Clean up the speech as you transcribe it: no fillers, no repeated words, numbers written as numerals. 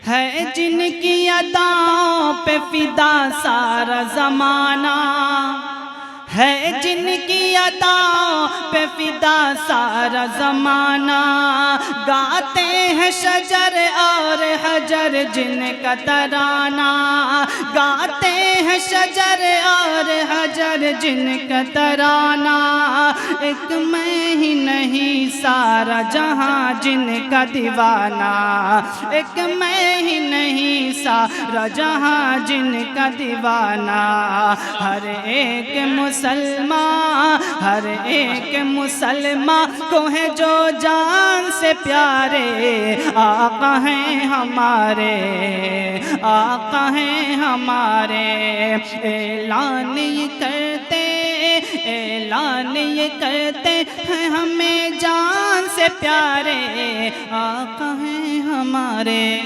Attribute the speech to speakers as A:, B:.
A: है जिनकी अदाओं पे फिदा सारा ज़माना, है जिनकी अदाओं पे फिदा सारा ज़माना। गाते हैं शजर और हजर जिनका तराना, गाते हैं शजर और हजर जिनका तराना। एक मैं ही नहीं सारा जहां जिनका दीवाना, एक मैं ही नहीं सारा जहां जिनका दीवाना। हर एक मुसलमान, हर एक मुसलमान को है जो जान से प्यारे आका हैं हमारे, आका हैं हमारे। ऐलान ये करते, ऐलान ये करते हैं हमें जान से प्यारे आका हैं हमारे।